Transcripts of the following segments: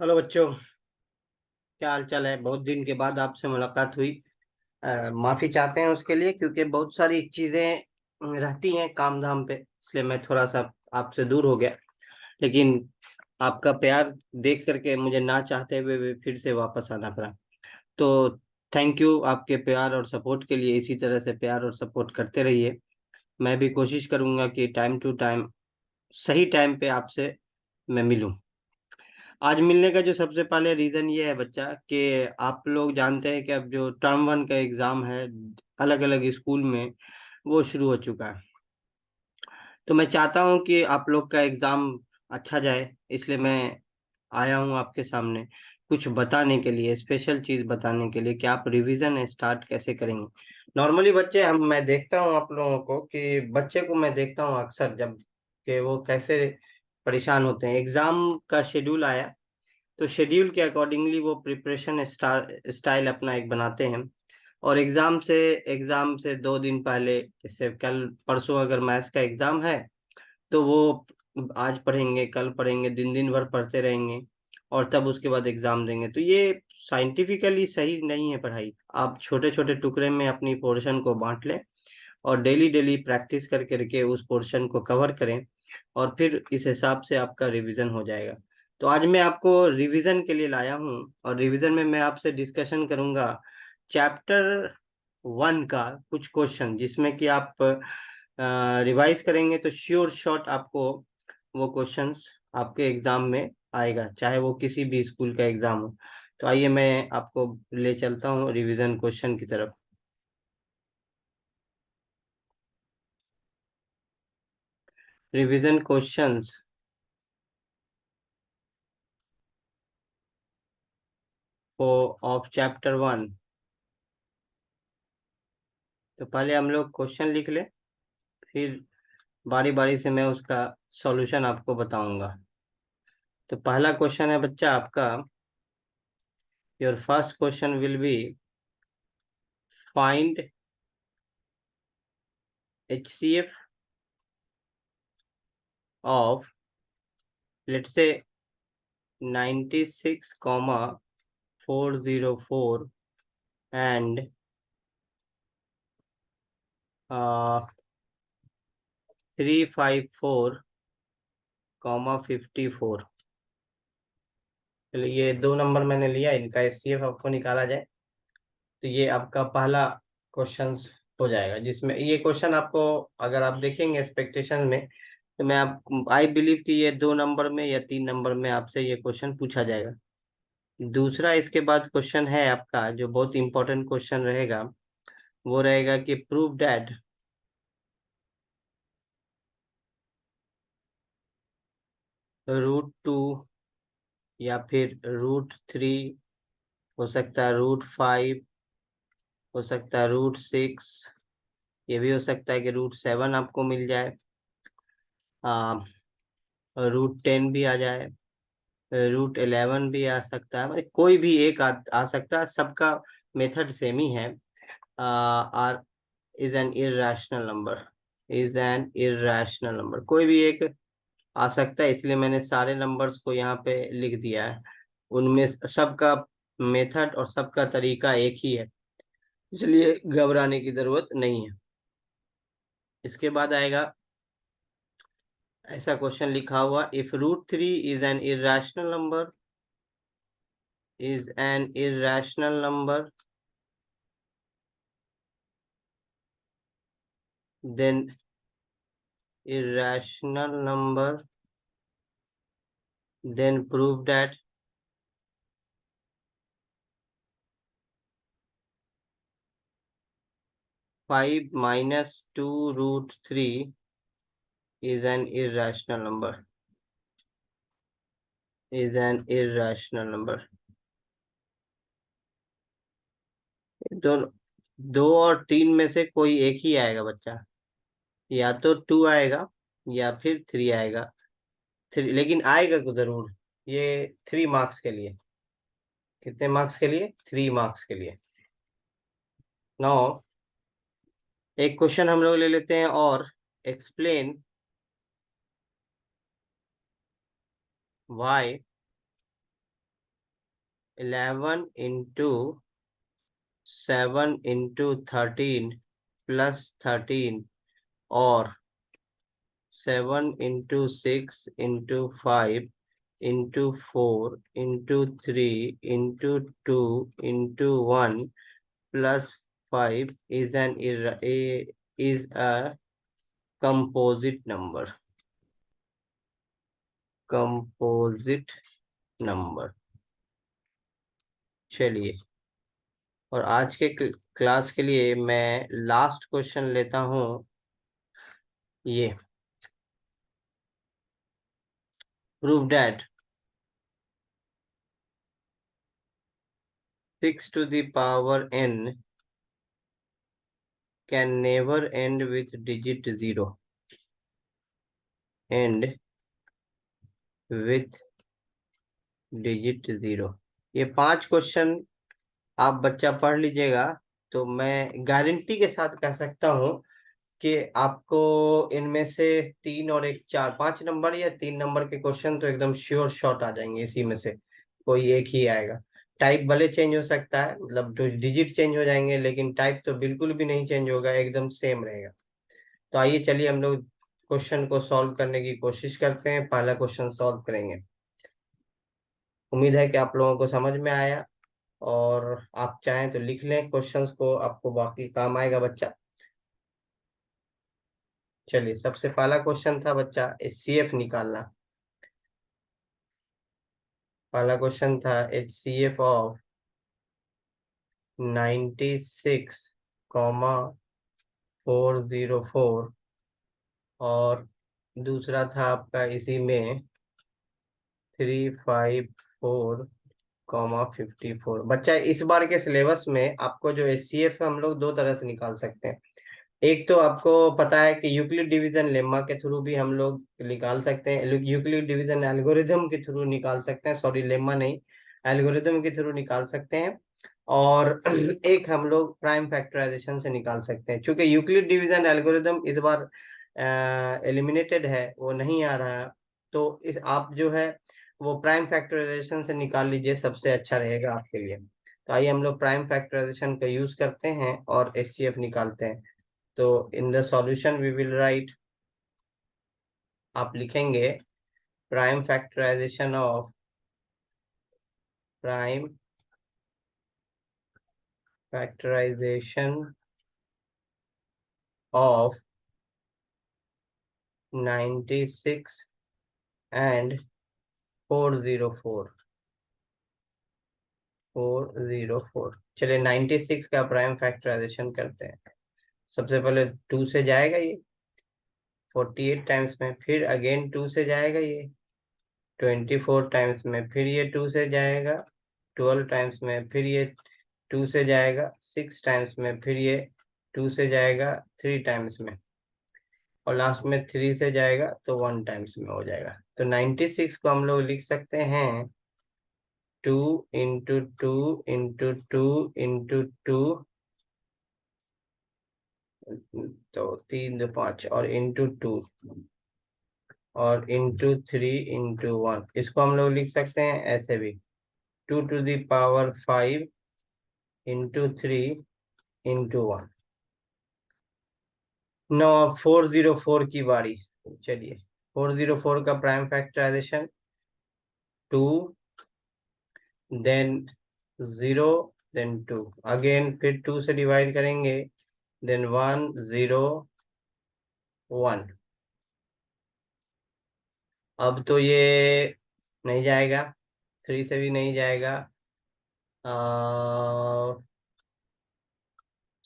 Hello बच्चों। क्या हाल चाल है? बहुत दिन के बाद आपसे मुलाकात हुई। माफी चाहते हैं उसके लिए, क्योंकि बहुत सारी चीजें रहती हैं काम धाम पे, इसलिए मैं थोड़ा सा आपसे दूर हो गया। लेकिन आपका प्यार देख करके मुझे ना चाहते हुए भी फिर से वापस आना पड़ा। तो थैंक यू आपके प्यार और सपोर्ट के लिए। इसी तरह से प्यार और सपोर्ट करते रहिए। मैं भी कोशिश करूंगा कि टाइम टू टाइम, सही टाइम पे आपसे मैं मिलूं। आज मिलने का जो सबसे पहले रीजन ये है बच्चा, कि आप लोग जानते हैं कि अब जो टर्म वन का एग्जाम है अलग अलग स्कूल में, वो शुरू हो चुका है। तो मैं चाहता हूँ कि आप लोग का एग्जाम अच्छा जाए, इसलिए मैं आया हूँ आपके सामने कुछ बताने के लिए, स्पेशल चीज बताने के लिए कि आप रिवीजन स्टार्ट कैसे करेंगे। नॉर्मली बच्चे, हम मैं देखता हूँ आप लोगों को, कि बच्चे को मैं देखता हूँ अक्सर जब, कि वो कैसे परेशान होते हैं। एग्जाम का शेड्यूल आया तो शेड्यूल के अकॉर्डिंगली वो प्रिपरेशन स्टाइल अपना एक बनाते हैं। और एग्जाम से 2 दिन पहले, जैसे कल परसों अगर मैथ्स का एग्जाम है, तो वो आज पढ़ेंगे, कल पढ़ेंगे, दिन दिन भर पढ़ते रहेंगे और तब उसके बाद एग्जाम देंगे। तो ये साइंटिफिकली सही नहीं है पढ़ाई। आप छोटे छोटे टुकड़े में अपनी पोर्शन को बांट लें और डेली डेली प्रैक्टिस करके करके उस पोर्शन को कवर करें, और फिर इस हिसाब से आपका रिवीजन हो जाएगा। तो आज मैं आपको रिवीजन के लिए लाया हूँ, और रिवीजन में मैं आपसे डिस्कशन करूंगा चैप्टर 1 का कुछ क्वेश्चन, जिसमें कि आप रिवाइज करेंगे तो श्योर शॉट आपको वो क्वेश्चंस आपके एग्जाम में आएगा, चाहे वो किसी भी स्कूल का एग्जाम हो। तो आइए मैं आपको ले चलता हूँ रिवीजन क्वेश्चन की तरफ। Revision questions of chapter 1। तो पहले हम लोग क्वेश्चन लिख ले, फिर बारी बारी से मैं उसका सॉल्यूशन आपको बताऊंगा। तो पहला क्वेश्चन है बच्चा आपका, your first question will be find HCF of, let's say 96,404 and 354,54। चलिए, ये 2 नंबर मैंने लिया, इनका HCF आपको निकाला जाए। तो ये आपका पहला क्वेश्चन हो जाएगा, जिसमें ये क्वेश्चन आपको, अगर आप देखेंगे एक्सपेक्टेशन में, तो मैं आप आई बिलीव कि ये 2 नंबर में या 3 नंबर में आपसे ये क्वेश्चन पूछा जाएगा। दूसरा इसके बाद क्वेश्चन है आपका, जो बहुत इंपॉर्टेंट क्वेश्चन रहेगा, वो रहेगा कि प्रूव दैट √2, या फिर √3, हो सकता है √5, हो सकता है √6, ये भी हो सकता है कि √7 आपको मिल जाए, √10 भी आ जाए, √11 भी आ सकता है, मतलब कोई भी एक आ सकता है। सबका मेथड सेम ही है। R is an irrational number, is an irrational number, कोई भी एक आ सकता है। इसलिए मैंने सारे नंबर्स को यहाँ पे लिख दिया है। उनमें सबका मेथड और सबका तरीका एक ही है, इसलिए घबराने की जरूरत नहीं है। इसके बाद आएगा ऐसा क्वेश्चन लिखा हुआ, if √3 is an irrational number, is an irrational number, then irrational number, then prove that 5 - 2 √3 is an irrational number, is an irrational number। दोनों, 2 और 3 में से कोई एक ही आएगा बच्चा, या तो 2 आएगा या फिर 3 आएगा। 3, लेकिन आएगा को जरूर। ये 3 मार्क्स के लिए। कितने मार्क्स के लिए? 3 मार्क्स के लिए। नौ, एक क्वेश्चन हम लोग ले लेते हैं, और एक्सप्लेन वाई 11 into 7 into 13 और 7 into 6 into 5 into 4 into 2 into 1 plus 5 is a composite number. Composite number. चलिए, और आज के क्लास के लिए मैं लास्ट क्वेश्चन लेता हूं। ये prove that 6 to the power n can never end with digit 0. End with digit 0। ये 5 क्वेश्चन आप बच्चा पढ़ लीजिएगा, तो मैं गारंटी के साथ कह सकता हूँ कि आपको इनमें से 3 और एक 4 5 नंबर या 3 नंबर के क्वेश्चन तो एकदम श्योर शॉट आ जाएंगे। इसी में से कोई एक ही आएगा। टाइप भले चेंज हो सकता है, मतलब जो डिजिट चेंज हो जाएंगे, लेकिन टाइप तो बिल्कुल भी नहीं चेंज होगा, एकदम सेम रहेगा। तो आइए चलिए हम लोग क्वेश्चन को सॉल्व करने की कोशिश करते हैं। पहला क्वेश्चन सॉल्व करेंगे। उम्मीद है कि आप लोगों को समझ में आया, और आप चाहें तो लिख लें क्वेश्चंस को, आपको बाकी काम आएगा बच्चा। चलिए, सबसे पहला क्वेश्चन था बच्चा HCF निकालना। पहला क्वेश्चन था HCF ऑफ 96,404 और दूसरा था आपका इसी में 354,54। बच्चा, इस बार के सिलेबस में आपको जो HCF है हम लोग दो तरह से निकाल सकते हैं। एक तो आपको पता है कि यूक्लिड डिवीजन लेम्मा के थ्रू भी हम लोग निकाल सकते हैं, यूक्लिड डिवीजन एल्गोरिथम के थ्रू निकाल सकते हैं, सॉरी लेम्मा नहीं, एल्गोरिथम के थ्रू निकाल सकते हैं। और एक हम लोग प्राइम फैक्टराइजेशन से निकाल सकते हैं। क्योंकि यूक्लिड डिवीजन एल्गोरिथम इस बार एलिमिनेटेड है, वो नहीं आ रहा है, तो इस आप जो है वो प्राइम फैक्टराइजेशन से निकाल लीजिए, सबसे अच्छा रहेगा आपके लिए। तो आइए हम लोग प्राइम फैक्टराइजेशन का यूज करते हैं और HCF निकालते हैं। तो in the solution we will write, आप लिखेंगे प्राइम फैक्टराइजेशन ऑफ 96 एंड 404। चलिए 96 का प्राइम फैक्टराइजेशन करते हैं। सबसे पहले 2 से जाएगा ये 48 टाइम्स में, फिर अगेन 2 से जाएगा ये 24 टाइम्स में, फिर ये 2 से जाएगा 12 टाइम्स में, फिर ये 2 से जाएगा 6 टाइम्स में, फिर ये 2 से जाएगा 3 टाइम्स में, और लास्ट में 3 से जाएगा तो 1 टाइम्स में हो जाएगा। तो 96 को हम लोग लिख सकते हैं 2 into 2 into 2 into 2, तो 3 2 5, और into 2 और into 3 into 1। इसको हम लोग लिख सकते हैं ऐसे भी 2 to the power 5 into 3 into 1। No, अब 404 की बारी। चलिए, 404 का prime factorization 2, then 0, then 2, again फिर 2 से डिवाइड करेंगे, देन 1 0 1। अब तो ये नहीं जाएगा, 3 से भी नहीं जाएगा,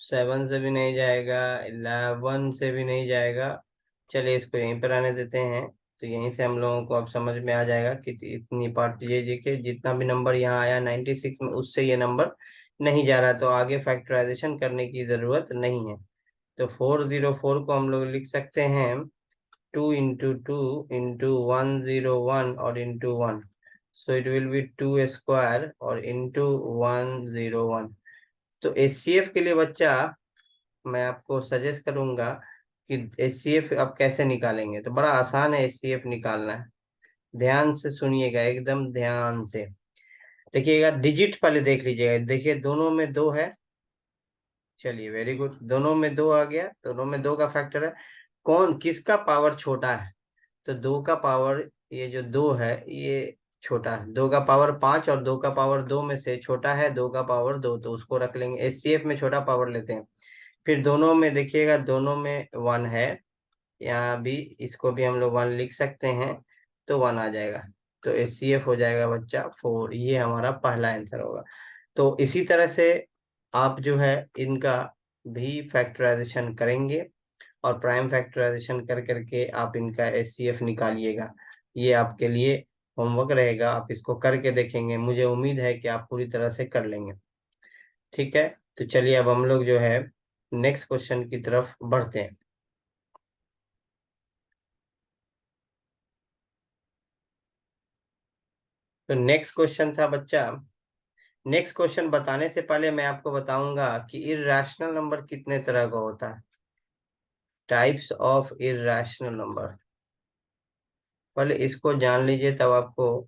7 से भी नहीं जाएगा, 11 से भी नहीं जाएगा। चलिए इसको यहीं पर आने देते हैं। तो यहीं से हम लोगों को अब समझ में आ जाएगा कि इतनी पार्ट ये देखिए, जितना भी नंबर यहाँ आया 96 में, उससे ये नंबर नहीं जा रहा, तो आगे फैक्टराइजेशन करने की जरूरत नहीं है। तो 404 को हम लोग लिख सकते हैं 2 into 2 into 101 और into 1। So it will be 2 square और into 101। तो HCF के लिए बच्चा मैं आपको सजेस्ट करूंगा कि HCF आप कैसे निकालेंगे। तो बड़ा आसान है HCF निकालना है, ध्यान से सुनिएगा, एकदम ध्यान से। देखिएगा डिजिट पहले देख लीजिएगा, देखिए दोनों में दो है। चलिए वेरी गुड, दोनों में दो आ गया, दोनों में दो का फैक्टर है। कौन किसका पावर छोटा है? तो दो का पावर, ये जो दो है ये छोटा है। दो का पावर पांच और दो का पावर दो में से छोटा है दो का पावर दो, तो उसको रख लेंगे। एचसीएफ में छोटा पावर लेते हैं। फिर दोनों में देखिएगा, दोनों में वन है। यहाँ भी इसको भी हम लोग वन लिख सकते हैं, तो वन आ जाएगा। तो एचसीएफ हो जाएगा बच्चा फोर। ये हमारा पहला आंसर होगा। तो इसी तरह से आप जो है इनका भी फैक्टराइजेशन करेंगे, और प्राइम फैक्टराइजेशन कर करके आप इनका एचसीएफ निकालिएगा। ये आपके लिए होमवर्क रहेगा, आप इसको करके देखेंगे, मुझे उम्मीद है कि आप पूरी तरह से कर लेंगे। ठीक है, तो चलिए अब हम लोग जो है नेक्स्ट क्वेश्चन की तरफ बढ़ते हैं। तो नेक्स्ट क्वेश्चन था बच्चा, नेक्स्ट क्वेश्चन बताने से पहले मैं आपको बताऊंगा कि इर्रेशनल नंबर कितने तरह का होता है। टाइप्स ऑफ इर्रेशनल नंबर, पहले इसको जान लीजिए तब आपको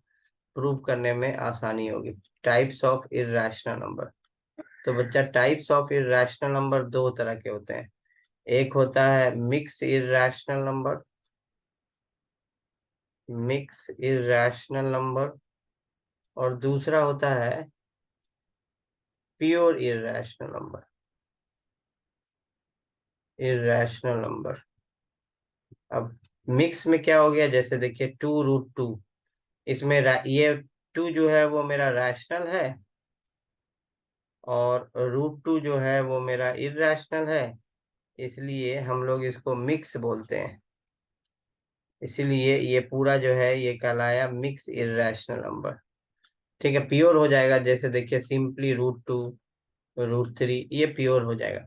प्रूव करने में आसानी होगी। Types of irrational number. तो बच्चा टाइप्स ऑफ इर्रेशनल नंबर दो तरह के होते हैं। एक होता है mix irrational number, mix irrational number, और दूसरा होता है pure irrational number, irrational number. अब मिक्स में क्या हो गया, जैसे देखिए टू रूट टू, इसमें ये टू जो है वो मेरा रैशनल है, और रूट टू जो है वो मेरा इर्रेशनल है। इसलिए हम लोग इसको मिक्स बोलते हैं। इसीलिए ये पूरा जो है ये कहलाया मिक्स इर्रेशनल नंबर। ठीक है, प्योर हो जाएगा, जैसे देखिए simply root two, root three, ये प्योर हो जाएगा।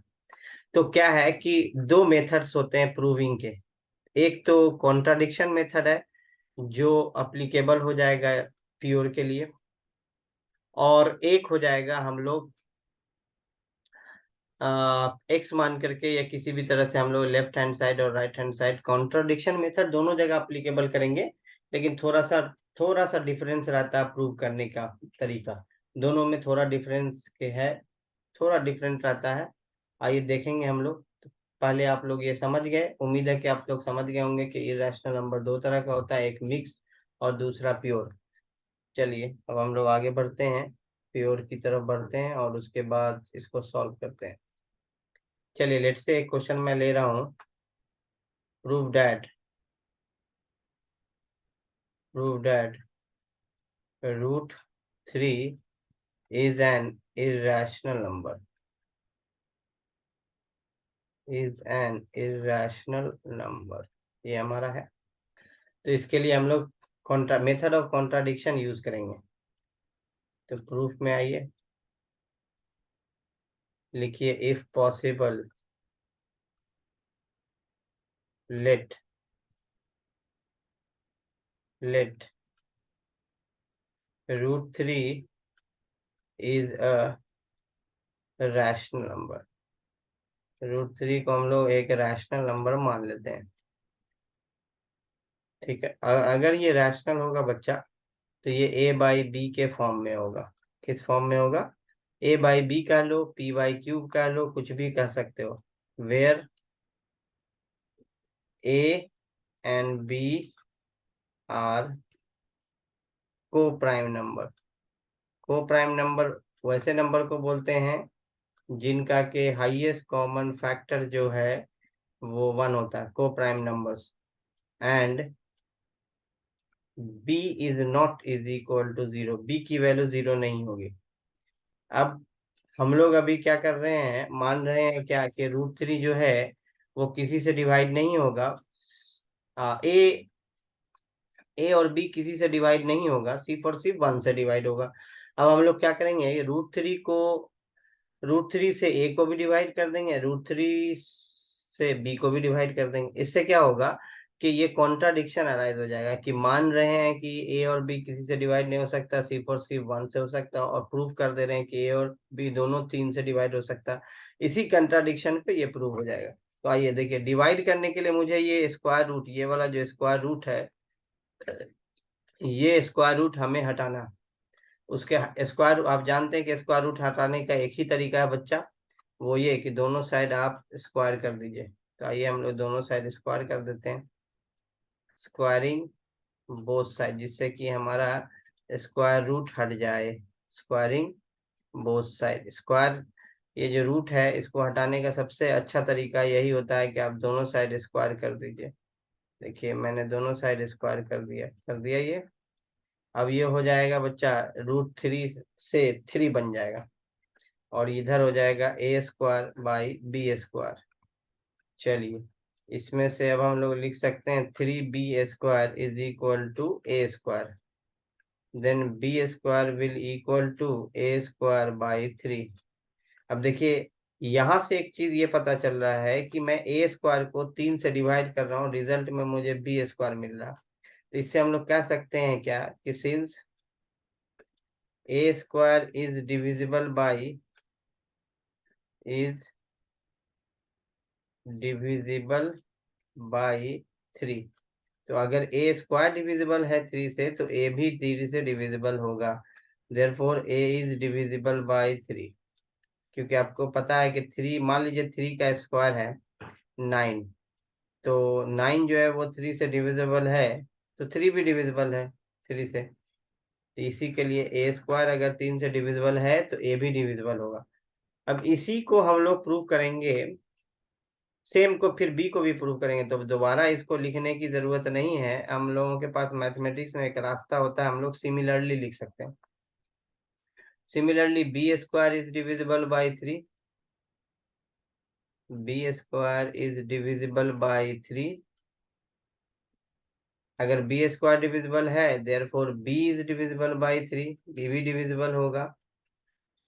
तो क्या है कि दो मेथड्स होते हैं प्रूविंग के। एक तो कॉन्ट्राडिक्शन मेथड है, जो अप्लीकेबल हो जाएगा प्योर के लिए, और एक हो जाएगा हम लोग एक्स मान करके, या किसी भी तरह से हम लोग लेफ्ट हैंड साइड और right hand side, contradiction method दोनों जगह अप्लीकेबल करेंगे। लेकिन थोड़ा सा डिफरेंस रहता है प्रूव करने का तरीका। दोनों में थोड़ा डिफरेंस के है, थोड़ा डिफरेंट रहता है। आइए देखेंगे हम लोग। तो पहले आप लोग ये समझ गए, उम्मीद है कि आप लोग समझ गए होंगे कि इरेशनल नंबर दो तरह का होता है, एक मिक्स और दूसरा प्योर। चलिए अब हम लोग आगे बढ़ते हैं, प्योर की तरफ बढ़ते हैं और उसके बाद इसको सॉल्व करते हैं। चलिए लेट से एक क्वेश्चन मैं ले रहा हूँ। Prove that, prove that root three is an irrational number, is an irrational number, ये हमारा है। तो इसके लिए हम लोग contra method of contradiction use करेंगे। तो प्रूफ में आइए, लिखिए if possible let, let root three is a rational number. Root three को हम लोग एक रैशनल नंबर मान लेते हैं। ठीक है, अगर ये रैशनल होगा बच्चा, तो ये ए बाई बी के फॉर्म में होगा। किस फॉर्म में होगा? ए बाई बी कह लो, पी बाई क्यूब कह लो, कुछ भी कह सकते हो। Where A and B are coprime number. Coprime number वैसे नंबर को बोलते हैं जिनका के हाईएस्ट कॉमन फैक्टर जो है वो वन होता है, coprime numbers. And B is not is equal to zero, B की वैल्यू जीरो नहीं होगी। अब हम लोग अभी क्या कर रहे हैं, मान रहे हैं क्या कि रूट थ्री जो है वो किसी से डिवाइड नहीं होगा। ए ए और बी किसी से डिवाइड नहीं होगा, सिर्फ और सिर्फ वन से डिवाइड होगा। अब हम लोग क्या करेंगे, रूट थ्री को, रूट थ्री से ए को भी डिवाइड कर देंगे, रूट थ्री से बी को भी डिवाइड कर देंगे। इससे क्या होगा कि ये कॉन्ट्राडिक्शन अराइज हो जाएगा कि मान रहे हैं कि ए और बी किसी से डिवाइड नहीं हो सकता, सिर्फ और सिर्फ वन से हो सकता है, और प्रूव कर दे रहे हैं कि ए और बी दोनों तीन से डिवाइड हो सकता है। इसी कंट्राडिक्शन पे ये प्रूव हो जाएगा। तो आइए देखिए, डिवाइड करने के लिए मुझे ये स्क्वायर रूट, ये वाला जो स्क्वायर रूट है, ये स्क्वायर रूट हमें हटाना। उसके स्क्वायर, आप जानते हैं कि स्क्वायर रूट हटाने का एक ही तरीका है बच्चा, वो ये कि दोनों साइड आप स्क्वायर कर दीजिए। तो आइए हम लोग दोनों साइड स्क्वायर कर देते हैं, स्क्वायरिंग बोथ साइड, जिससे कि हमारा स्क्वायर रूट हट जाए। स्क्वायरिंग बोथ साइड, स्क्वायर, ये जो रूट है इसको हटाने का सबसे अच्छा तरीका यही होता है कि आप दोनों साइड स्क्वायर कर दीजिए। देखिए मैंने दोनों साइड स्क्वायर कर दिया ये। अब ये हो जाएगा बच्चा, √3 से 3 बन जाएगा, और इधर हो जाएगा a² / b²। चलिए, इसमें से अब हम लोग लिख सकते हैं 3b² = a², then b² will equal to a²/3। अब देखिए, यहाँ से एक चीज ये पता चल रहा है कि मैं a² को 3 से डिवाइड कर रहा हूँ, रिजल्ट में मुझे b² मिल रहा। तो इससे हम लोग कह सकते हैं क्या कि since a² is divisible by 3। तो अगर a² डिविजिबल है 3 से, तो a भी 3 से डिविजिबल होगा। Therefore a is divisible by 3। क्योंकि आपको पता है कि 3, मान लीजिए 3 का स्क्वायर है 9, तो 9 जो है वो 3 से डिविजिबल है, तो 3 भी डिविजिबल है 3 से। तो इसी के लिए a² अगर 3 से डिविजिबल है तो a भी डिविजिबल होगा। अब इसी को हम लोग प्रूव करेंगे, सेम को फिर बी को भी प्रूव करेंगे, तो दोबारा इसको लिखने की जरूरत नहीं है। हम लोगों के पास मैथमेटिक्स में एक रास्ता होता है, हम लोग सिमिलरली लिख सकते हैं। Similarly b² is divisible by 3, b² is divisible by 3। अगर b² डिविजिबल है, therefore b is divisible by 3, b भी डिविजिबल होगा।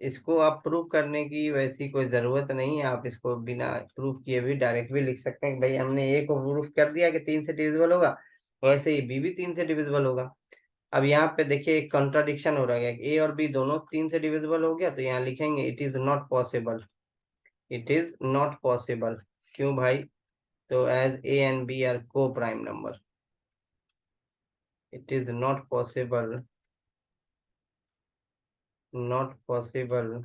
इसको आप प्रूव करने की वैसी कोई जरूरत नहीं है, आप इसको बिना प्रूफ किए भी डायरेक्ट भी लिख सकते हैं कि भाई हमने a को प्रूफ कर दिया कि 3 से डिविजिबल होगा, वैसे ही b भी 3 से डिविजिबल होगा। अब यहाँ पे देखिए एक कॉन्ट्राडिक्शन हो रहा है, a और b दोनों 3 से डिविजिबल हो गया, तो यहाँ लिखेंगे it is not possible. It is not possible, क्यों भाई? तो as a and b are coprime number, it is not possible, not possible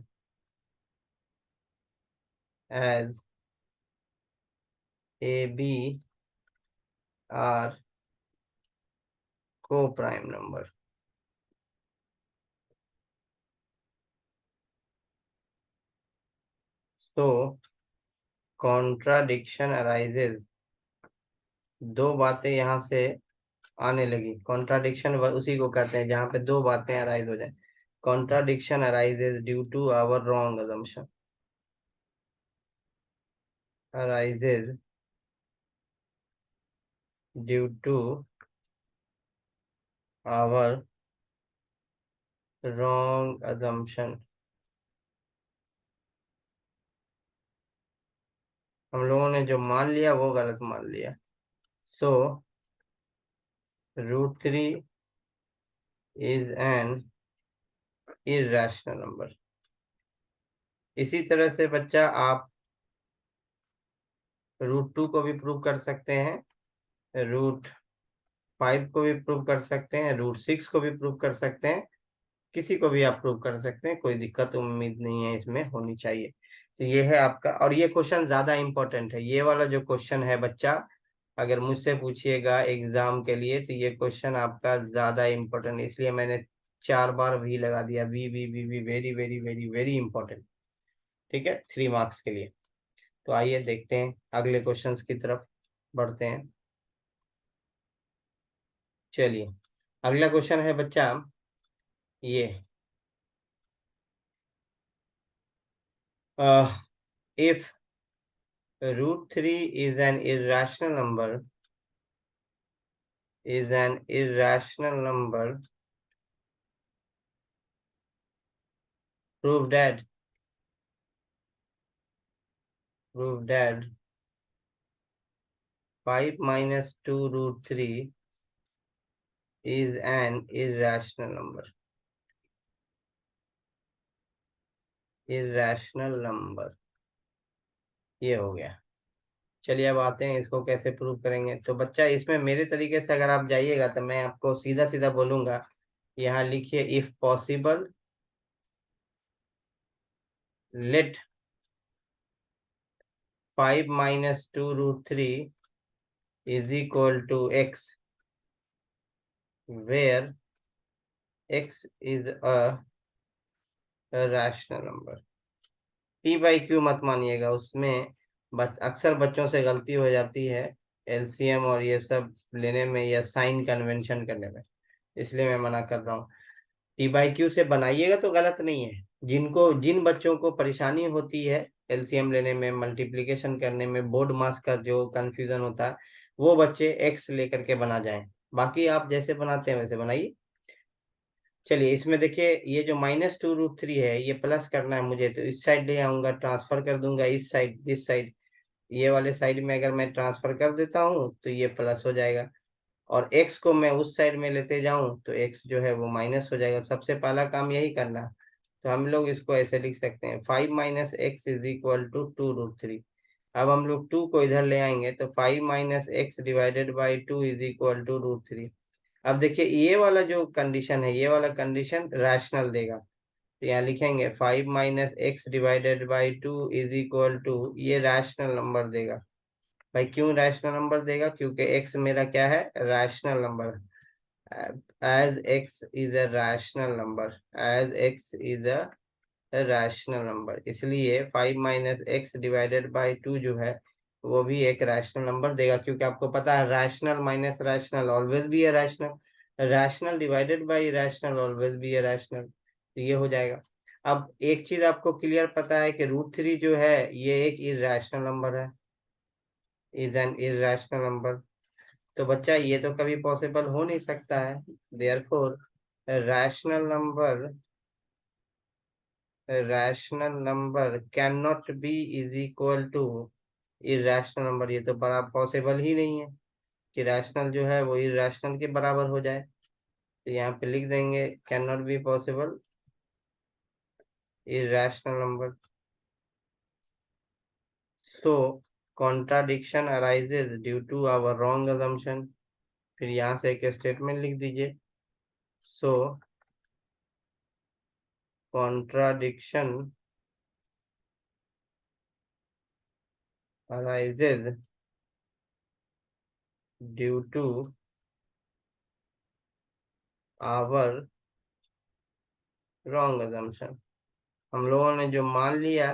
as a b are coprime number. So contradiction arises, दो बातें यहाँ से आने लगी। Contradiction उसी को कहते हैं जहाँ पे दो बातें अराइज हो जाए। Contradiction arises due to our wrong assumption, arises due to our wrong assumption. हम लोगों ने जो मान लिया वो गलत मान लिया। सो √3 इज एन इर्रेशनल नंबर। इसी तरह से बच्चा आप √2 को भी प्रूव कर सकते हैं, √5 को भी प्रूव कर सकते हैं, √6 को भी प्रूव कर सकते हैं। किसी को भी आप प्रूव कर सकते हैं, कोई दिक्कत उम्मीद नहीं है इसमें होनी चाहिए। तो ये है आपका, और ये क्वेश्चन ज्यादा इंपॉर्टेंट है। ये वाला जो क्वेश्चन है बच्चा, अगर मुझसे पूछिएगा एग्जाम के लिए, तो ये क्वेश्चन आपका ज्यादा इंपॉर्टेंट है, इसलिए मैंने 4 बार भी लगा दिया। We very very very very important. ठीक है, 3 मार्क्स के लिए। तो आइए देखते हैं अगले क्वेश्चंस की तरफ बढ़ते हैं। चलिए, अगला क्वेश्चन है बच्चा ये, if √3 is an irrational number, is an irrational number, prove that, prove that 5 minus 2 √3 is an irrational number, irrational number। ये हो गया। चलिए अब आते हैं इसको कैसे प्रूव करेंगे। तो बच्चा इसमें मेरे तरीके से अगर आप जाइएगा, तो मैं आपको सीधा सीधा बोलूंगा यहाँ लिखिए if possible let 5 - 2√3 is equal to x, where x is a rational number. P by Q मत मानिएगा, उसमें अक्सर बच्चों से गलती हो जाती है एलसीएम और ये सब लेने में या साइन कन्वेंशन करने में, इसलिए मैं मना कर रहा हूँ। पी बाई क्यू से बनाइएगा तो गलत नहीं है। जिन बच्चों को परेशानी होती है एलसीएम लेने में, मल्टीप्लिकेशन करने में, बोर्ड मास का जो कंफ्यूजन होता है, वो बच्चे एक्स लेकर के बना जाएं। बाकी आप जैसे बनाते हैं वैसे बनाइए। चलिए इसमें देखिए, ये जो -2√3 है ये प्लस करना है मुझे, तो इस साइड ले आऊंगा, ट्रांसफर कर दूंगा इस साइड, इस साइड, ये वाले साइड में अगर मैं ट्रांसफर कर देता हूँ तो ये प्लस हो जाएगा। और x को मैं उस साइड में लेते जाऊं तो x जो है वो माइनस हो जाएगा। सबसे पहला काम यही करना है। तो हम लोग इसको ऐसे लिख सकते हैं 5 - x इज इक्वल टू 2√3। अब हम लोग 2 को इधर ले आएंगे तो 5 - x divided by 2 is equal to √3। अब देखिए ये वाला जो कंडीशन है, ये वाला कंडीशन रैशनल देगा, तो यहाँ लिखेंगे 5 - x divided by 2 is equal to, ये रैशनल नंबर देगा। भाई क्यों रैशनल नंबर देगा? क्योंकि x मेरा क्या है, rational number. as x is a rational number, as x is a rational number, इसलिए 5 - x डिवाइडेड बाई 2 जो है वो भी एक रैशनल नंबर देगा, क्योंकि आपको पता है रैशनल माइनस रैशनल ऑलवेज भी है rational, rational divided by rational always भी है रैशनल, तो ये हो जाएगा। अब एक चीज आपको क्लियर पता है कि √3 जो है ये एक इरेशनल नंबर है, इज एन इरेशनल नंबर। तो बच्चा ये तो कभी पॉसिबल हो नहीं सकता है, therefore rational number, rational number can not be is equal to irrational number. ये तो बड़ा पॉसिबल ही नहीं है कि रैशनल जो है वो इरेशनल के बराबर हो जाए, तो यहाँ पे लिख देंगे can not be possible irrational number. So contradiction arises due to our wrong assumption। फिर यहाँ से एक स्टेटमेंट लिख दीजिए, so contradiction arises due to our wrong assumption। हम लोगों ने जो मान लिया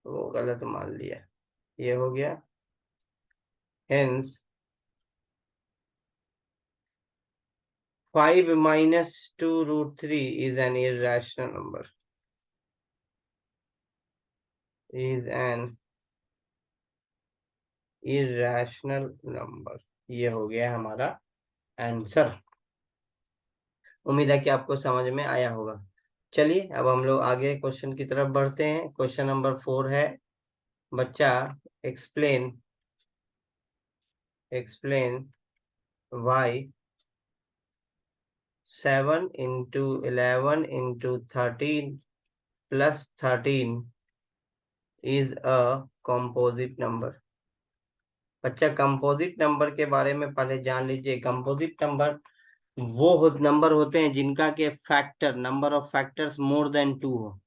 वो गलत मान लिया, ये हो गया। hence 5 - 2√3 is an irrational number, is an irrational number। ये हो गया हमारा आंसर। उम्मीद है कि आपको समझ में आया होगा। चलिए अब हम लोग आगे क्वेश्चन की तरफ बढ़ते हैं। क्वेश्चन नंबर 4 है, बच्चा explain, explain why 7 × 11 × 13 is a composite number. बच्चा कंपोजिट नंबर के बारे में पहले जान लीजिए। कंपोजिट नंबर वो नंबर होते हैं जिनका के factor, number of factors more than 2 हो।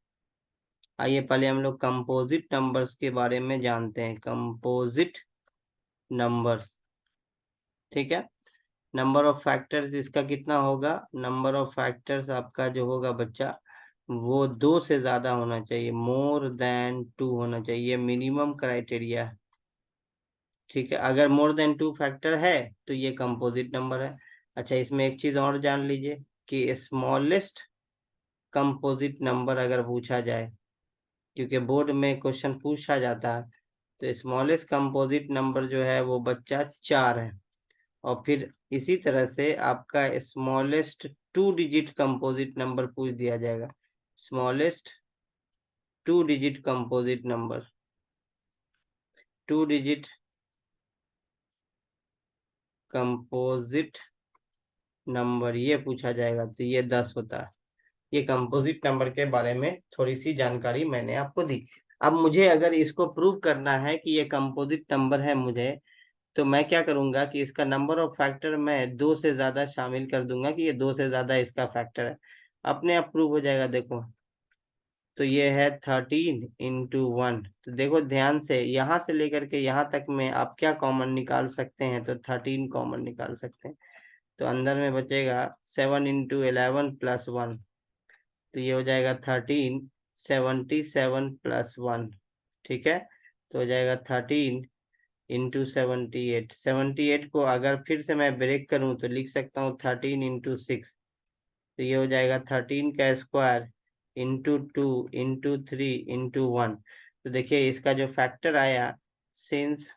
आइए पहले हम लोग कंपोजिट नंबर्स के बारे में जानते हैं। कंपोजिट नंबर्स, ठीक है। नंबर ऑफ फैक्टर्स इसका कितना होगा? नंबर ऑफ फैक्टर्स आपका जो होगा बच्चा वो 2 से ज्यादा होना चाहिए, मोर देन 2 होना चाहिए, मिनिमम क्राइटेरिया है, ठीक है। अगर मोर देन 2 फैक्टर है तो ये कंपोजिट नंबर है। अच्छा इसमें एक चीज और जान लीजिए कि स्मॉलेस्ट कंपोजिट नंबर अगर पूछा जाए, क्योंकि बोर्ड में क्वेश्चन पूछा जाता है, तो स्मॉलेस्ट कंपोजिट नंबर जो है वो बच्चा 4 है। और फिर इसी तरह से आपका स्मॉलेस्ट 2 डिजिट कंपोजिट नंबर पूछ दिया जाएगा। Smallest 2 digit composite number, 2 digit composite number ये पूछा जाएगा, तो ये 10 होता है। ये कंपोजिट नंबर के बारे में थोड़ी सी जानकारी मैंने आपको दी। अब मुझे अगर इसको प्रूव करना है कि ये कंपोजिट नंबर है मुझे, तो मैं क्या करूंगा कि इसका नंबर ऑफ फैक्टर मैं 2 से ज्यादा शामिल कर दूंगा कि ये 2 से ज्यादा इसका फैक्टर है, अपने आप प्रूव हो जाएगा। देखो, तो ये है 13 × 1। तो देखो ध्यान से, यहाँ से लेकर के यहाँ तक में आप क्या कॉमन निकाल सकते हैं, तो 13 कॉमन निकाल सकते हैं। तो अंदर में बचेगा 7 × 11 + 1, तो ये हो जाएगा 13, 77 + 1। ठीक है, तो हो जाएगा 13 × 78। 78 को अगर फिर से मैं ब्रेक करूं तो लिख सकता हूँ 13 × 6। तो ये हो जाएगा 13 का स्क्वायर × 2 × 3 × 1। तो देखिए इसका जो फैक्टर आया, since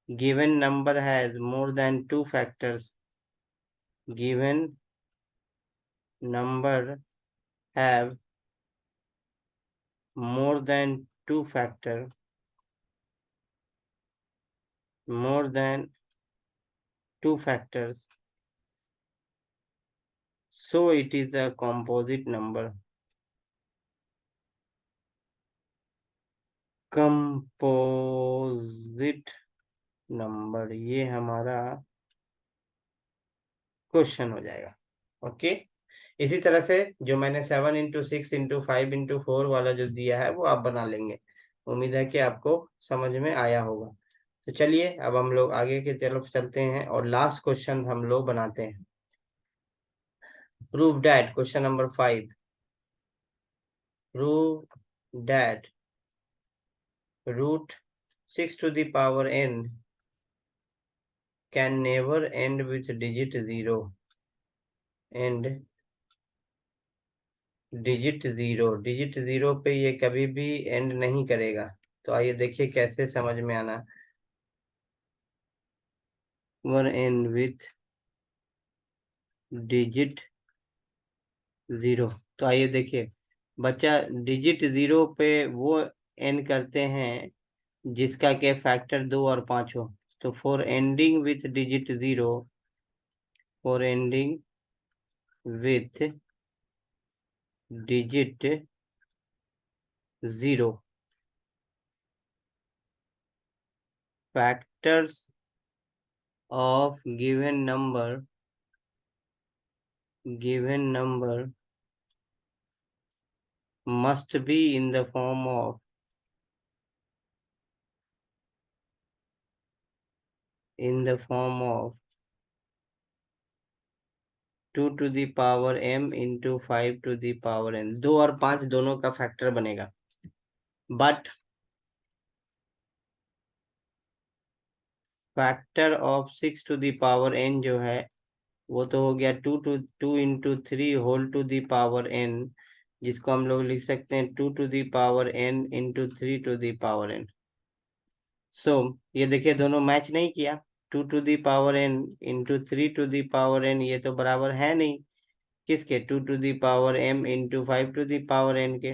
given number has more than 2 factors, given number have more than 2 factor, more than 2 factors, so it is a composite number। Composite number, ये हमारा क्वेश्चन हो जाएगा। ओके, इसी तरह से जो मैंने 7 × 6 × 5 × 4 वाला जो दिया है वो आप बना लेंगे। उम्मीद है कि आपको समझ में आया होगा। तो चलिए अब हम लोग आगे की तरफ चलते हैं और लास्ट क्वेश्चन हम लोग बनाते हैं। Prove that, question number 5, prove that √6⁴ can never end with digit 0, and digit zero पे ये कभी भी एंड नहीं करेगा। तो आइए देखिए कैसे समझ में आना। Were and with digit 0। तो आइए देखिए बच्चा, डिजिट 0 पे वो एंड करते हैं जिसका के फैक्टर 2 और 5 हो। तो for ending with digit 0, for ending with digit 0, factors of given number must be in the form of 2⁻m × 5⁻n। 2 और 5 दोनों का फैक्टर बनेगा, बट फैक्टर ऑफ 6⁻n जो है वो तो हो गया 2 × 3 जिसको हम लोग लिख सकते हैं 2⁻n × 3⁻n। सो ये देखिए दोनों मैच नहीं किया। 2⁻n × 3⁻n ये तो बराबर है नहीं किसके, 2⁻m × 5⁻n के।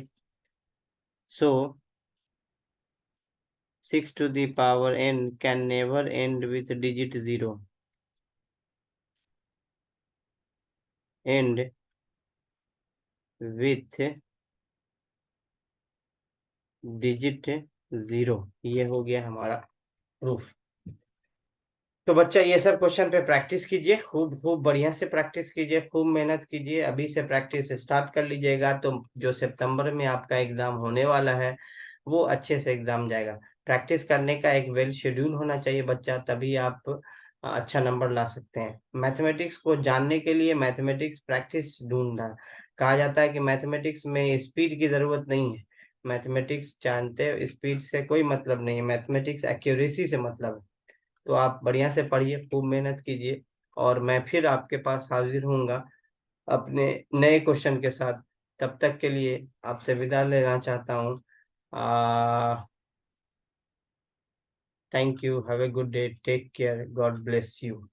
सो 6⁻n can never end with digit 0, end with digit 0। ये हो गया हमारा प्रूफ। तो बच्चा ये सब क्वेश्चन पे प्रैक्टिस कीजिए, खूब खूब बढ़िया से प्रैक्टिस कीजिए, खूब मेहनत कीजिए। अभी से प्रैक्टिस स्टार्ट कर लीजिएगा तो जो सितंबर में आपका एग्जाम होने वाला है वो अच्छे से एग्जाम जाएगा। प्रैक्टिस करने का एक वेल शेड्यूल होना चाहिए बच्चा, तभी आप अच्छा नंबर ला सकते हैं। मैथमेटिक्स को जानने के लिए मैथमेटिक्स प्रैक्टिस ढूंढना। कहा जाता है कि मैथमेटिक्स में स्पीड की जरूरत नहीं है। मैथमेटिक्स जानते हो, स्पीड से कोई मतलब नहीं है, मैथमेटिक्स एक्यूरेसी से मतलब है। तो आप बढ़िया से पढ़िए, खूब मेहनत कीजिए, और मैं फिर आपके पास हाजिर होऊंगा अपने नए क्वेश्चन के साथ। तब तक के लिए आपसे विदा लेना चाहता हूँ। Thank you, have a good day, take care, God bless you.